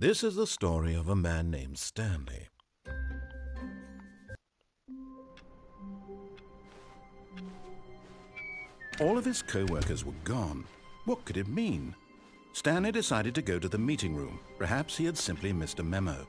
This is the story of a man named Stanley. All of his co-workers were gone. What could it mean? Stanley decided to go to the meeting room. Perhaps he had simply missed a memo.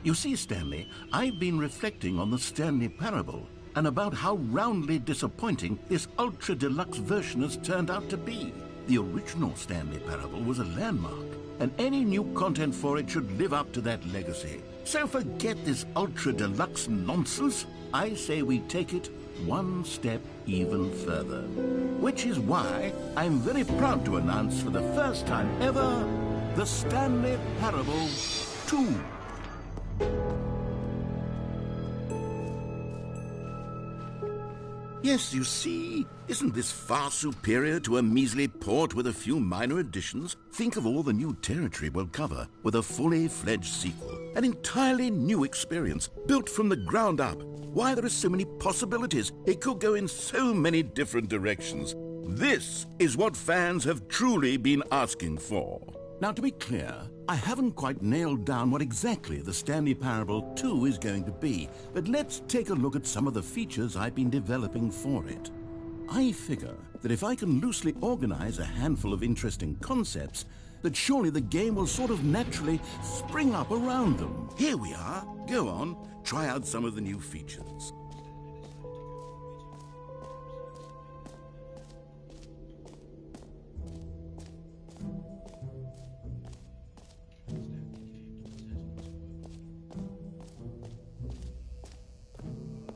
You see, Stanley, I've been reflecting on the Stanley Parable and about how roundly disappointing this ultra-deluxe version has turned out to be. The original Stanley Parable was a landmark, and any new content for it should live up to that legacy. So forget this ultra-deluxe nonsense. I say we take it one step even further. Which is why I'm very proud to announce for the first time ever, the Stanley Parable 2. Yes, you see, isn't this far superior to a measly port with a few minor additions? Think of all the new territory we'll cover with a fully fledged sequel. An entirely new experience, built from the ground up. Why, there are so many possibilities. It could go in so many different directions. This is what fans have truly been asking for. Now, to be clear, I haven't quite nailed down what exactly the Stanley Parable 2 is going to be, but let's take a look at some of the features I've been developing for it. I figure that if I can loosely organize a handful of interesting concepts, that surely the game will sort of naturally spring up around them. Here we are. Go on, try out some of the new features.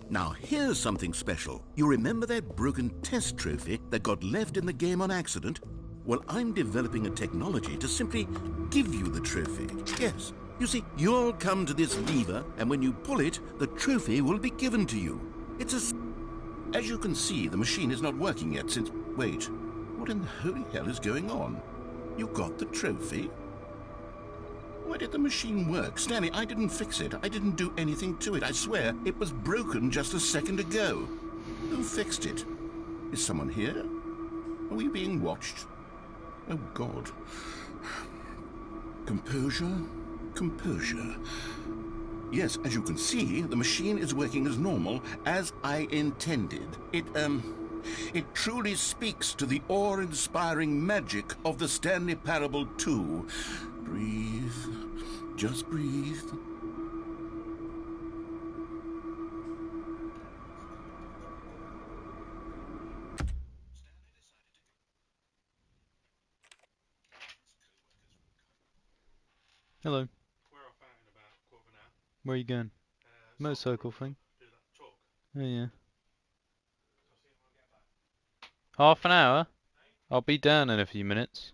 Now, here's something special. You remember that broken test trophy that got left in the game on accident? Well, I'm developing a technology to simply give you the trophy. Yes. You see, you'll come to this lever, and when you pull it, the trophy will be given to you. It's As you can see, the machine is not working yet since... Wait, what in the holy hell is going on? You got the trophy? Why did the machine work? Stanley, I didn't fix it. I didn't do anything to it. I swear, it was broken just a second ago. Who fixed it? Is someone here? Are we being watched? Oh, God. Composure, composure. Yes, as you can see, the machine is working as normal, as I intended. It truly speaks to the awe-inspiring magic of the Stanley Parable 2. Breathe. Just breathe. Hello. We're off out in about a quarter of an hour. Where are you going? Motorcycle thing? Do that talk. Oh yeah. I'll see you when I get back. Half an hour? I'll be down in a few minutes.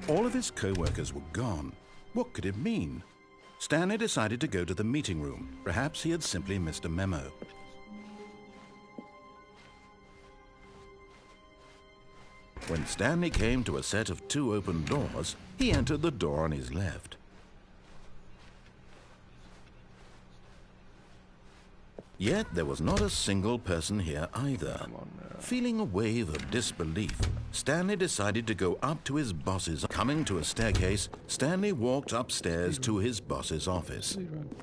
All of his co-workers were gone. What could it mean? Stanley decided to go to the meeting room. Perhaps he had simply missed a memo. When Stanley came to a set of 2 open doors, he entered the door on his left. Yet there was not a single person here either. Feeling a wave of disbelief, Stanley decided to go up to his boss's. Coming to a staircase, Stanley walked upstairs to his boss's office. Speed run.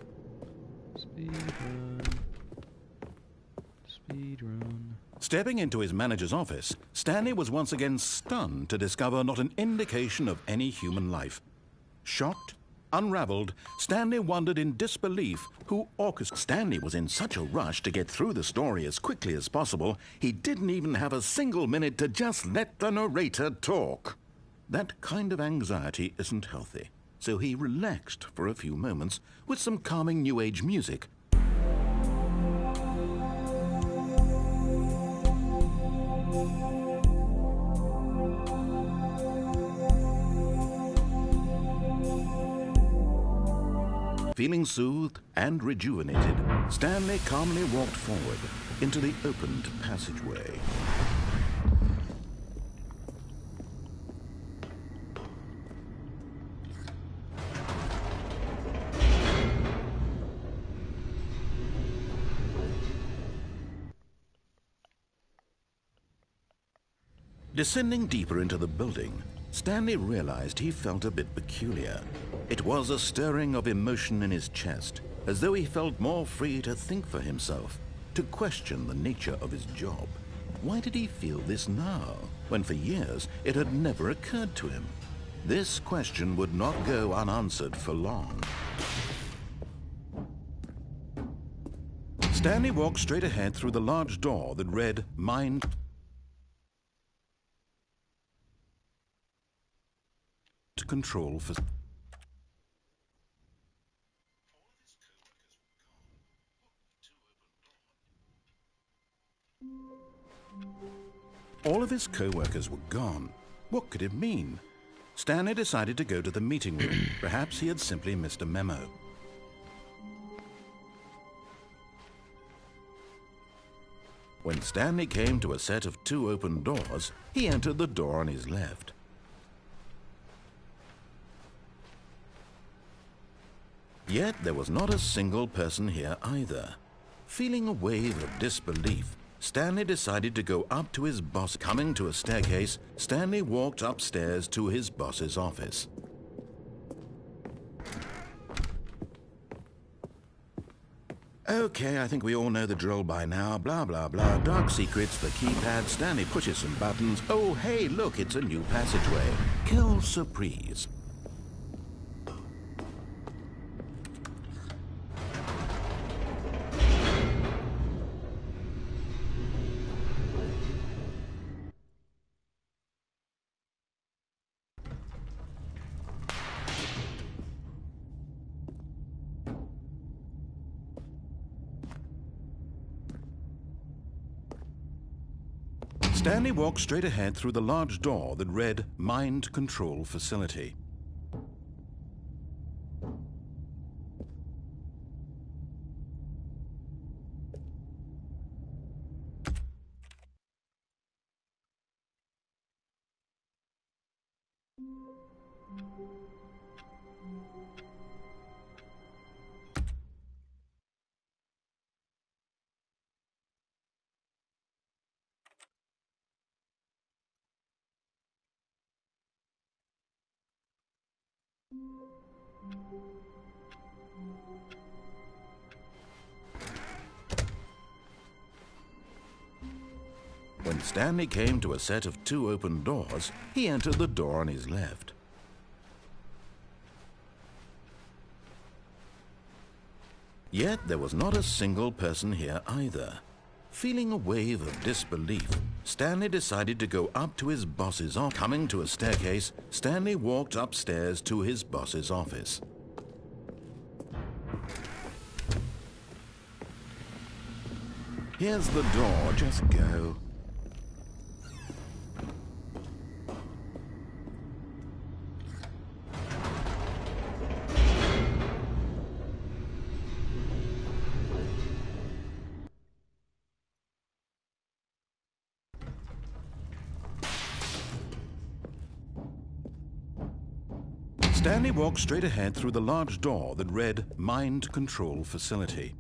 Speed run. Speed run. Stepping into his manager's office, Stanley was once again stunned to discover not an indication of any human life. Shocked, unraveled, Stanley wondered in disbelief who orchestrated. Stanley was in such a rush to get through the story as quickly as possible, he didn't even have a single minute to just let the narrator talk. That kind of anxiety isn't healthy, so he relaxed for a few moments with some calming New Age music. Feeling soothed and rejuvenated, Stanley calmly walked forward into the opened passageway. Descending deeper into the building, Stanley realized he felt a bit peculiar. It was a stirring of emotion in his chest, as though he felt more free to think for himself, to question the nature of his job. Why did he feel this now, when for years it had never occurred to him? This question would not go unanswered for long. Stanley walked straight ahead through the large door that read, "Mind Control for..." All of his co-workers were gone. What could it mean? Stanley decided to go to the meeting room. Perhaps he had simply missed a memo. When Stanley came to a set of 2 open doors, he entered the door on his left. Yet there was not a single person here either. Feeling a wave of disbelief, Stanley decided to go up to his boss. Coming to a staircase, Stanley walked upstairs to his boss's office. Okay, I think we all know the drill by now. Blah, blah, blah. Dark secrets, the keypad. Stanley pushes some buttons. Oh, hey, look, it's a new passageway. Quelle surprise. Stanley walked straight ahead through the large door that read, "Mind Control Facility." When Stanley came to a set of 2 open doors, he entered the door on his left. Yet there was not a single person here either. Feeling a wave of disbelief, Stanley decided to go up to his boss's office. Coming to a staircase, Stanley walked upstairs to his boss's office. Here's the door, just go. Stanley walked straight ahead through the large door that read, "Mind Control Facility."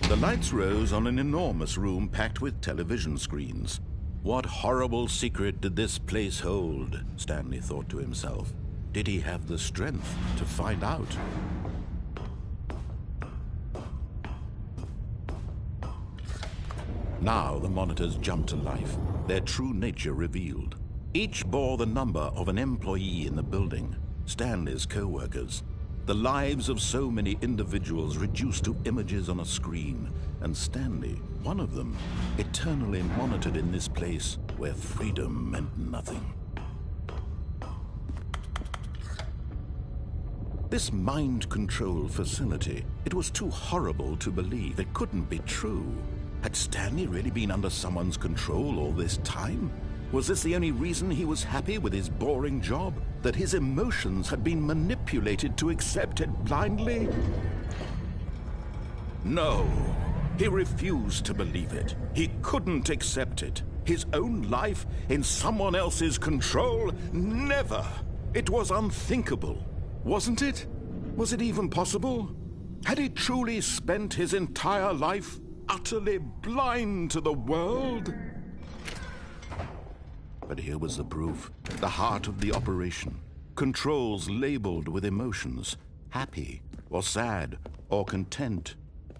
The lights rose on an enormous room packed with television screens. What horrible secret did this place hold? Stanley thought to himself. Did he have the strength to find out? Now the monitors jumped to life, their true nature revealed. Each bore the number of an employee in the building, Stanley's co-workers. The lives of so many individuals reduced to images on a screen, and Stanley, one of them, eternally monitored in this place where freedom meant nothing. This mind control facility, it was too horrible to believe. It couldn't be true. Had Stanley really been under someone's control all this time? Was this the only reason he was happy with his boring job? That his emotions had been manipulated to accept it blindly? No, he refused to believe it. He couldn't accept it. His own life in someone else's control? Never! It was unthinkable, wasn't it? Was it even possible? Had he truly spent his entire life utterly blind to the world? But here was the proof, the heart of the operation. Controls labeled with emotions, happy or sad or content.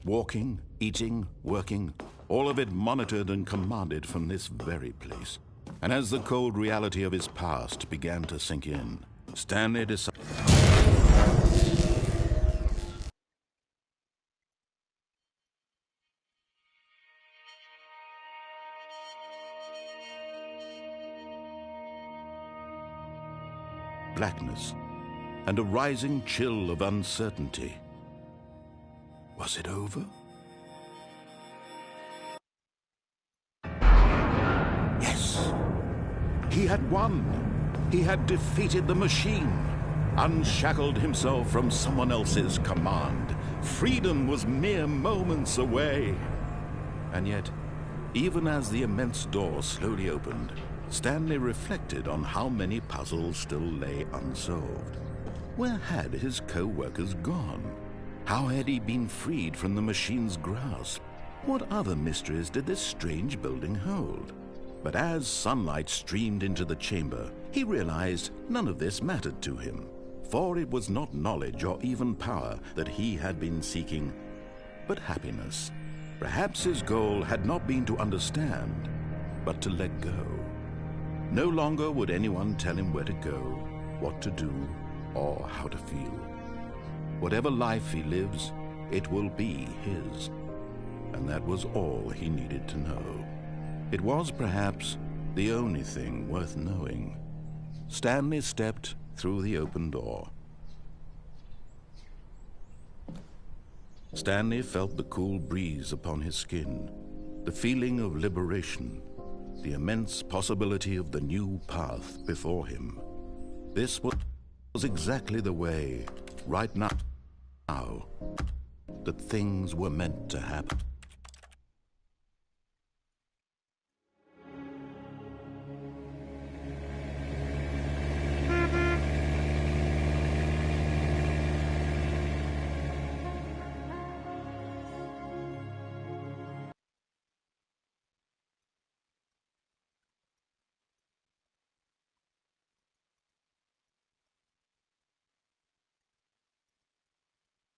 Walking, eating, working, all of it monitored and commanded from this very place. And as the cold reality of his past began to sink in, Stanley decided... blackness and a rising chill of uncertainty. Was it over? Yes! He had won! He had defeated the machine, unshackled himself from someone else's command. Freedom was mere moments away. And yet, even as the immense door slowly opened, Stanley reflected on how many puzzles still lay unsolved. Where had his co-workers gone? How had he been freed from the machine's grasp? What other mysteries did this strange building hold? But as sunlight streamed into the chamber, he realized none of this mattered to him, for it was not knowledge or even power that he had been seeking, but happiness. Perhaps his goal had not been to understand, but to let go. No longer would anyone tell him where to go, what to do, or how to feel. Whatever life he lives, it will be his. And that was all he needed to know. It was perhaps the only thing worth knowing. Stanley stepped through the open door. Stanley felt the cool breeze upon his skin, the feeling of liberation, the immense possibility of the new path before him. This was exactly the way, right now, that things were meant to happen.